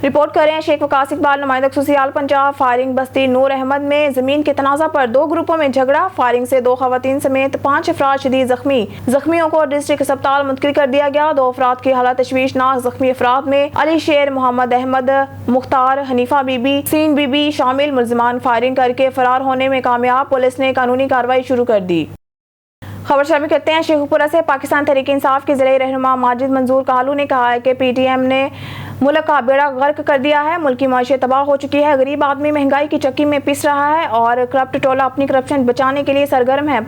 Report کر رہے ہیں شیخ وقاص اقبال، نمائندہ خصوصی پنجاب۔ فائرنگ بستی نور احمد میں زمین کے تنازع پر 2 گروپوں میں جھگڑا، فائرنگ سے 2 خواتین سمیت 5 افراد شدید زخمی، زخمیوں کو ڈسٹرکٹ اسپتال منتقل کر دیا گیا۔ 2 افراد کی حالت تشویشناک، زخمی افراد میں علی شیر، محمد احمد، مختار، حنیفہ بی بی، سین بی بی شامل۔ ملزمان فائرنگ کر کے فرار ہونے میں کامیاب، پولیس نے قانونی کارروائی شروع کر دی۔ خبر شامل کرتے ہیں شیخو پورہ سے۔ پاکستان تحریک انصاف کے ضلعی رہنما ماجد منظور کالو نے کہا ہے کہ پی ٹی ایم نے ملک کا بیڑا غرق کر دیا ہے، ملکی معیشت تباہ ہو چکی ہے، غریب آدمی مہنگائی کی چکی میں پس رہا ہے اور کرپٹ ٹولہ اپنی کرپشن بچانے کے لیے سرگرم ہے۔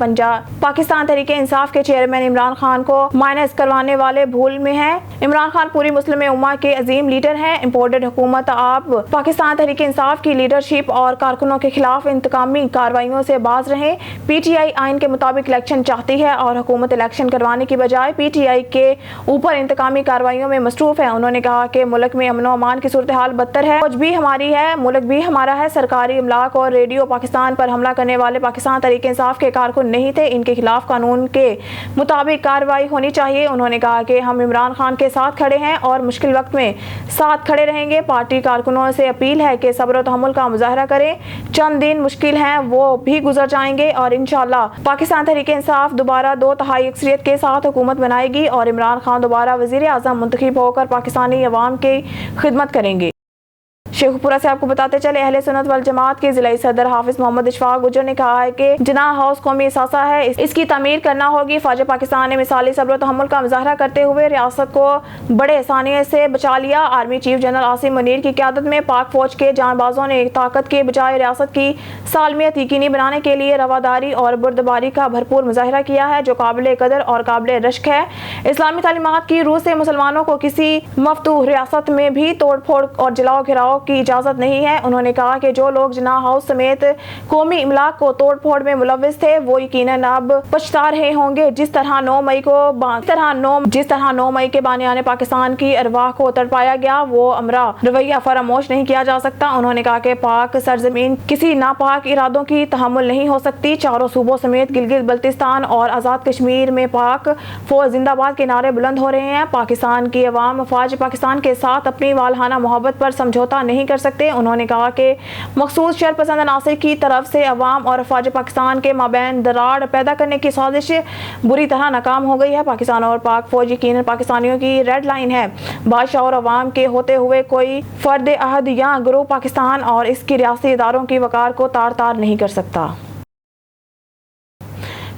پاکستان تحریک انصاف کے چیئرمین عمران خان کو مائنس کروانے والے بھول میں ہیں۔ عمران خان پوری مسلم امہ کے عظیم لیڈر ہیں۔ امپورٹڈ حکومت آپ پاکستان تحریک انصاف کی لیڈرشپ اور کارکنوں کے خلاف انتقامی کارروائیوں سے باز رہیں۔ پی ٹی آئی آئین کے مطابق الیکشن چاہتی ہے اور حکومت الیکشن کروانے کی بجائے پی ٹی آئی کے اوپر انتقامی کارروائیوں میں مصروف ہے۔ انہوں نے کہا کہ ملک میں امن و امان کی صورتحال بدتر ہے، فوج بھی ہماری ہے، ملک بھی ہمارا ہے۔ سرکاری املاک اور ریڈیو پاکستان پر حملہ کرنے والے پاکستان تحریک انصاف کے کارکن نہیں تھے، ان کے خلاف قانون کے مطابق کارروائی ہونی چاہیے۔ انہوں نے کہا کہ ہم عمران خان کے ساتھ کھڑے ہیں اور مشکل وقت میں ساتھ کھڑے رہیں گے۔ پارٹی کارکنوں سے اپیل ہے کہ صبر و تحمل کا مظاہرہ کریں، چند دن مشکل ہیں وہ بھی گزر جائیں گے اور انشاءاللہ پاکستان تحریک انصاف دوبارہ 2/3 اکثریت کے ساتھ حکومت بنائے گی اور عمران خان دوبارہ وزیر اعظم منتخب ہو کر پاکستانی عوام کی خدمت کریں گے۔ شیخو پورہ سے آپ کو بتاتے چلے اہل سنت والجماعت کے ضلعی صدر حافظ محمد اشفاق گجر نے کہا ہے کہ جناح ہاؤس قومی اثاثہ ہے، اس کی تعمیر کرنا ہوگی۔ فوج پاکستان نے مثالی صبر و تحمل کا مظاہرہ کرتے ہوئے ریاست کو بڑے ثانیے سے بچا لیا۔ Army chief general Asim Munir کی قیادت میں پاک فوج کے جان بازوں نے طاقت کے بجائے ریاست کی سالمیت یقینی بنانے کے لیے رواداری اور بردباری کا بھرپور مظاہرہ کیا ہے، جو قابل قدر اور قابل رشک ہے۔ اسلامی تعلیمات کی روح سے مسلمانوں کو کسی مفتوح ریاست میں بھی توڑ پھوڑ اور جلاؤ گھراؤ کی اجازت نہیں ہے۔ انہوں نے کہا کہ جو لوگ جناح ہاؤس سمیت قومی املاک کو توڑ پھوڑ میں ملوث تھے وہ یقیناً اب پچھتا رہے ہوں گے۔ جس طرح 9 مئی کے بانیان پاکستان کی ارواح کو تڑپایا گیا، وہ امرا رویہ فراموش نہیں کیا جا سکتا۔ انہوں نے کہا کہ پاک سرزمین کسی ناپاک ارادوں کی تحمل نہیں ہو سکتی۔ چاروں صوبوں سمیت گلگت بلتستان اور آزاد کشمیر میں پاک فوج زندہ باد کے نعرے بلند ہو رہے ہیں۔ پاکستان کی عوام افواج پاکستان کے ساتھ اپنی والہانہ محبت پر سمجھوتا نہیں کر سکتے۔ انہوں نے کہا کہ مخصوص شر پسند عناصر کی طرف سے عوام اور افواج پاکستان کے مابین دراڑ پیدا کرنے کی سازش بری طرح ناکام ہو گئی ہے۔ پاکستان اور پاک فوج یقیناً پاکستانیوں کی ریڈ لائن ہے۔ بادشاہ اور عوام کے ہوتے ہوئے کوئی فرد عہد یا گروہ پاکستان اور اس کی ریاستی اداروں کی وقار کو تار تار نہیں کر سکتا۔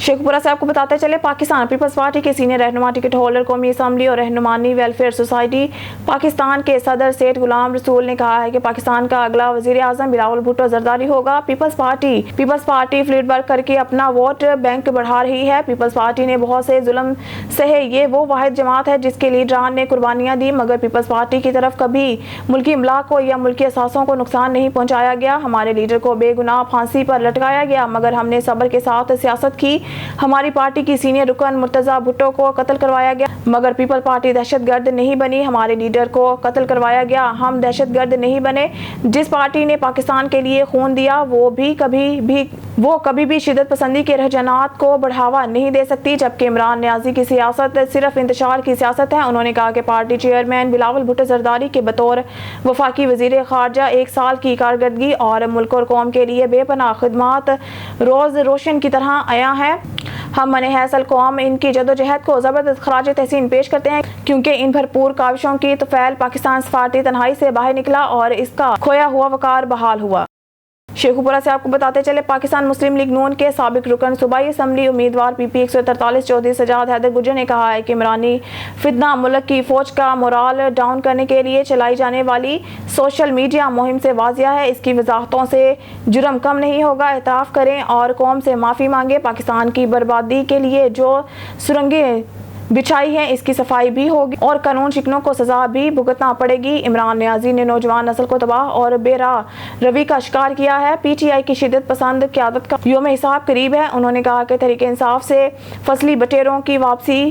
شیخو پورہ سے آپ کو بتاتے چلے پاکستان پیپلز پارٹی کے سینئر رہنما، ٹکٹ ہولڈر، قومی اسمبلی اور رہنمانی ویلفیئر سوسائٹی پاکستان کے صدر سیٹ غلام رسول نے کہا ہے کہ پاکستان کا اگلا وزیر اعظم بلاول بھٹو زرداری ہوگا۔ پیپلز پارٹی فلیٹ ورک کر کے اپنا ووٹ بینک بڑھا رہی ہے۔ پیپلز پارٹی نے بہت سے ظلم سہے، یہ وہ واحد جماعت ہے جس کے لیڈران نے قربانیاں دی، مگر پیپلز پارٹی کی طرف کبھی ملکی املاک کو یا ملکی اثاثوں کو نقصان نہیں پہنچایا گیا۔ ہمارے لیڈر کو بے گناہ پھانسی پر لٹکایا گیا مگر ہم نے صبر کے ساتھ سیاست کی۔ ہماری پارٹی کی سینئر رکن مرتضیٰ بھٹو کو قتل کروایا گیا مگر پیپل پارٹی دہشت گرد نہیں بنی۔ ہمارے لیڈر کو قتل کروایا گیا، ہم دہشت گرد نہیں بنے۔ جس پارٹی نے پاکستان کے لیے خون دیا وہ کبھی بھی شدت پسندی کے رجحانات کو بڑھاوا نہیں دے سکتی، جبکہ عمران نیازی کی سیاست صرف انتشار کی سیاست ہے۔ انہوں نے کہا کہ پارٹی چیئرمین بلاول بھٹو زرداری کے بطور وفاقی وزیر خارجہ 1 سال کی کارکردگی اور ملک اور قوم کے لیے بے پناہ خدمات روز روشن کی طرح عیاں ہیں۔ ہم منحص القوم ان کی جدوجہد کو زبردست خراج تحسین پیش کرتے ہیں کیونکہ ان بھرپور کاوشوں کی طفیل پاکستان سفارتی تنہائی سے باہر نکلا اور اس کا کھویا ہوا وقار بحال ہوا۔ شیخو پورہ سے آپ کو بتاتے چلے پاکستان مسلم لیگ نون کے سابق رکن صوبائی اسمبلی امیدوار پی پی 143 چودھری سجاد حیدر گجر نے کہا ہے کہ عمرانی فتنہ ملک کی فوج کا مورال ڈاؤن کرنے کے لیے چلائی جانے والی سوشل میڈیا مہم سے واضح ہے، اس کی وضاحتوں سے جرم کم نہیں ہوگا۔ اعتراف کریں اور قوم سے معافی مانگیں۔ پاکستان کی بربادی کے لیے جو سرنگیں بچھائی ہیں اس کی صفائی بھی ہوگی اور قانون شکنوں کو سزا بھی بھگتنا پڑے گی۔ عمران نیازی نے نوجوان نسل کو تباہ اور بے راہ روی کا شکار کیا ہے۔ پی ٹی آئی کی شدت پسند قیادت کا یوم حساب قریب ہے۔ انہوں نے کہا کہ تحریک انصاف سے فصلی بٹیروں کی واپسی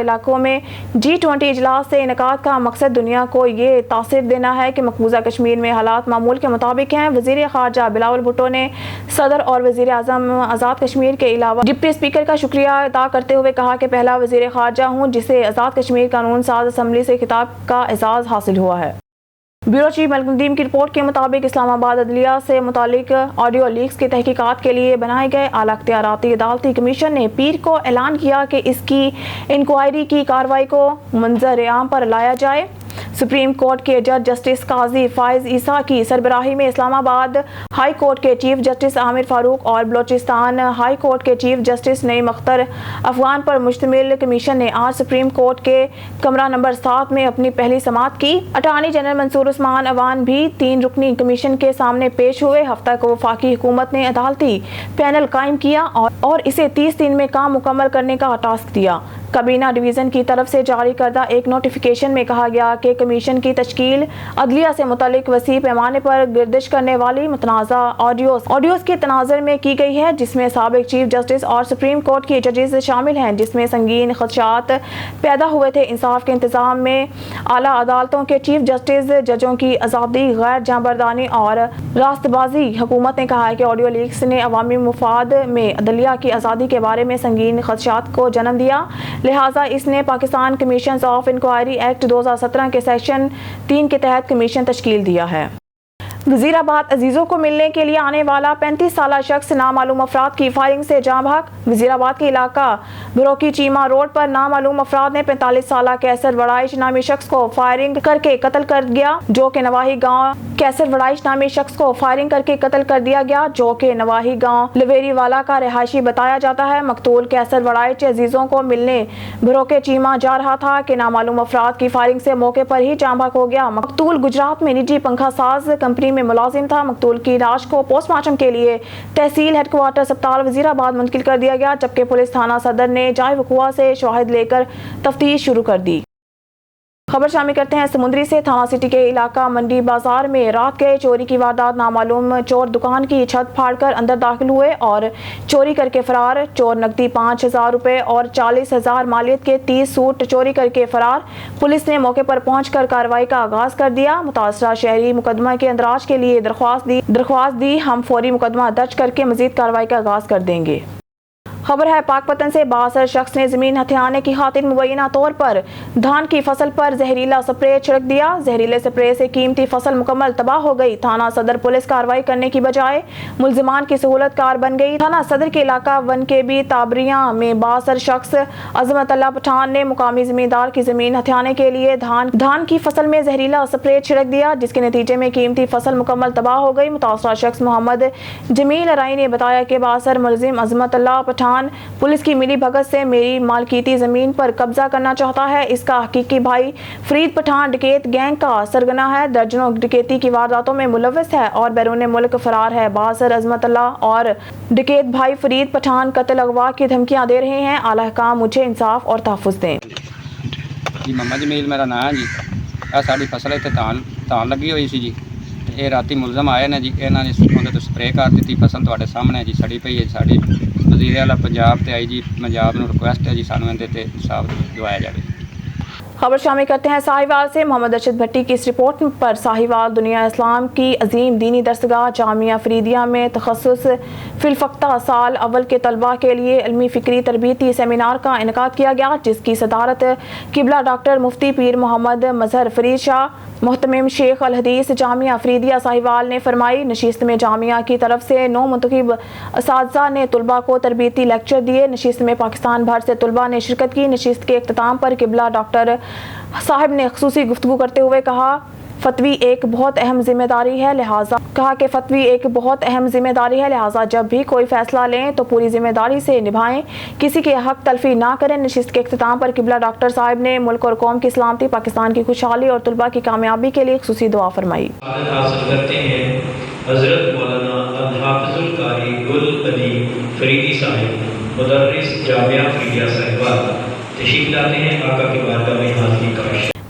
علاقوں میں G20 اجلاس سے انعقاد کا مقصد دنیا کو یہ تاثر دینا ہے کہ مقبوضہ کشمیر میں حالات معمول کے مطابق ہیں۔ وزیر خارجہ بلاول بھٹو نے صدر اور وزیر اعظم آزاد کشمیر کے علاوہ ڈپٹی اسپیکر کا شکریہ ادا کرتے ہوئے کہا کہ پہلا وزیر خارجہ ہوں جسے آزاد کشمیر قانون ساز اسمبلی سے خطاب کا اعزاز حاصل ہوا ہے۔ بیورو چیف ملک ندیم کی رپورٹ کے مطابق اسلام آباد عدلیہ سے متعلق آڈیو لیکس کی تحقیقات کے لیے بنائے گئے اعلیٰ اختیاراتی عدالتی کمیشن نے پیر کو اعلان کیا کہ اس کی انکوائری کی کارروائی کو منظر عام پر لایا جائے۔ سپریم کورٹ کے جج جسٹس قاضی فائز عیسیٰ کی سربراہی میں اسلام آباد ہائی کورٹ کے چیف جسٹس عامر فاروق اور بلوچستان ہائی کورٹ کے چیف جسٹس نعیم اختر افغان پر مشتمل کمیشن نے آج سپریم کورٹ کے کمرہ نمبر 7 میں اپنی پہلی سماعت کی۔ اٹارنی جنرل منصور عثمان اوان بھی 3 رکنی کمیشن کے سامنے پیش ہوئے۔ ہفتہ کو وفاقی حکومت نے عدالتی پینل قائم کیا اور اسے 30 دن میں کام مکمل کرنے کا ٹاسک دیا۔ کابینہ ڈویژن کی طرف سے جاری کردہ ایک نوٹیفیکیشن میں کہا گیا کہ کمیشن کی تشکیل عدلیہ سے متعلق وسیع پیمانے پر گردش کرنے والی متنازع آڈیوز کے تناظر میں کی گئی ہے، جس میں سابق چیف جسٹس اور سپریم کورٹ کی ججز شامل ہیں، جس میں سنگین خدشات پیدا ہوئے تھے۔ انصاف کے انتظام میں اعلیٰ عدالتوں کے چیف جسٹس، ججوں کی آزادی، غیر جانبداری اور راست بازی۔ حکومت نے کہا ہے کہ آڈیو لیکس نے عوامی مفاد میں عدلیہ کی آزادی کے بارے میں سنگین خدشات کو جنم دیا، لہٰذا اس نے Pakistan commissions of inquiry act 2017 کے سیکشن 3 کے تحت کمیشن تشکیل دیا ہے۔ وزیر آباد عزیزوں کو ملنے کے لیے آنے والا 35 سالہ شخص نامعلوم افراد کی فائرنگ سے جاں بحق۔ وزیر آباد کے علاقہ بروکی چیمہ روڈ پر نامعلوم افراد نے 45 سالہ کیسر وڑائچ نامی شخص کو فائرنگ کر کے قتل کر دیا، جو کہ نواحی گاؤں کیسر وڑائچ نامی شخص کو فائرنگ کر کے قتل کر دیا گیا، جو کہ نواحی گاؤں لویری والا کا رہائشی بتایا جاتا ہے۔ مقتول کیسر وڑائچ عزیزوں کو ملنے بروکے چیمہ جا رہا تھا کہ نامعلوم افراد کی فائرنگ سے موقع پر ہی جاں بحق ہو گیا۔ مقتول گجرات میں نجی پنکھا ساز کمپنی میں ملازم تھا۔ مقتول کی لاش کو پوسٹ مارٹم کے لیے تحصیل ہیڈ کوارٹر اسپتال وزیر آباد منتقل کر دیا گیا، جبکہ پولیس تھانہ صدر نے جائے وقوع سے شواہد لے کر تفتیش شروع کر دی۔ خبر شامل کرتے ہیں سمندری سے۔ تھانہ سٹی کے علاقہ منڈی بازار میں رات گئے چوری کی واردات۔ نامعلوم چور دکان کی چھت پھاڑ کر اندر داخل ہوئے اور چوری کر کے فرار۔ چور نقدی 5,000 روپے اور 40,000 مالیت کے 30 سوٹ چوری کر کے فرار۔ پولیس نے موقع پر پہنچ کر کارروائی کا آغاز کر دیا۔ متاثرہ شہری مقدمہ کے اندراج کے لیے درخواست دی۔ ہم فوری مقدمہ درج کر کے مزید کارروائی کا آغاز کر دیں گے۔ خبر ہے پاک پتن سے۔ بااثر شخص نے زمین ہتھیانے کی خاطر مبینہ طور پر دھان کی فصل پر زہریلا سپرے چھڑک دیا۔ زہریلے سپرے سے قیمتی فصل مکمل تباہ ہو گئی۔ تھانہ صدر پولیس کارروائی کرنے کی بجائے ملزمان کی سہولت کار بن گئی۔ تھانہ صدر کے علاقہ ون کے بی تابریاں میں بااثر شخص عظمت اللہ پٹھان نے مقامی زمیندار کی زمین ہتھیانے کے لیے دھان کی فصل میں زہریلا سپرے چھڑک دیا، جس کے نتیجے میں قیمتی فصل مکمل تباہ ہو گئی۔ متاثرہ شخص محمد جمیل ارائی نے بتایا کہ بااثر ملزم عظمت اللہ پٹھان پولیس کی ملی بھگت سے میری مالکیتی زمین پر قبضہ کرنا چاہتا ہے۔ اس کا حقیقی بھائی فرید پٹھان ڈکیت گینگ کا سرگنا ہے، درجنوں ڈکیتی کی وارداتوں میں ملوث ہے اور بیرون ملک فرار ہے۔ بااثر عظمت اللہ اور ڈکیت بھائی فرید پٹھان قتل اغوا کی دھمکیاں دے رہے ہیں۔ اعلیٰ حکام مجھے انصاف اور تحفظ دیں۔ جی محمد جمیل میرا نام ہے جی۔ ساری فصل اتنے ਧਾਨ ਲੱਗੀ ਹੋਈ ਸੀ ਜੀ। ਇਹ ਰਾਤੀ ਮੁਲਜ਼ਮ ਆਏ ਨੇ ਜੀ, ਇਹਨਾਂ ਨੇ ਉਹਦੇ ਤੋਂ ਸਪਰੇਅ ਕਰ ਦਿੱਤੀ। ਫਸਲ ਤੁਹਾਡੇ ਸਾਹਮਣੇ ਜੀ ਸੜੀ ਪਈ ਹੈ। ਸਾਡੀ ਵਜ਼ੀਰ ਆਲਾ ਪੰਜਾਬ ਤੇ ਆਈ ਜੀ ਪੰਜਾਬ ਨੂੰ ਰਿਕੁਐਸਟ ਹੈ ਜੀ ਸਾਨੂੰ ਇਹਦੇ ਤੇ ਇਨਸਾਫ ਦਿਵਾਇਆ ਜਾਵੇ। خبر شامل کرتے ہیں ساہیوال سے۔ محمد ارشد بھٹی کی اس رپورٹ پر ساہیوال دنیا اسلام کی عظیم دینی درسگاہ جامعہ فریدیہ میں تخصص فی الفقہ سال اول کے طلباء کے لیے علمی فکری تربیتی سیمینار کا انعقاد کیا گیا، جس کی صدارت قبلہ ڈاکٹر مفتی پیر محمد مظہر فرید شاہ محتمم شیخ الحدیث جامعہ فریدیہ ساہیوال نے فرمائی۔ نشست میں جامعہ کی طرف سے 9 منتخب اساتذہ نے طلباء کو تربیتی لیکچر دیے۔ نشست میں پاکستان بھر سے طلباء نے شرکت کی۔ نشست کے اختتام پر قبلہ ڈاکٹر صاحب نے خصوصی گفتگو کرتے ہوئے کہا فتوی ایک بہت اہم ذمہ داری ہے، لہٰذا جب بھی کوئی فیصلہ لیں تو پوری ذمہ داری سے نبھائیں، کسی کے حق تلفی نہ کریں۔ نشست کے اختتام پر قبلہ ڈاکٹر صاحب نے ملک اور قوم کی سلامتی، پاکستان کی خوشحالی اور طلباء کی کامیابی کے لیے خصوصی دعا فرمائی۔ حاصل کرتے ہیں حضرت مولانا الحافظ القاری گل علی فریدی صاحب مدرس جامعہ فریدیہ ساہیوال تشریف لاتے ہیں۔ آقا کی بارگاہ میں حاضری کا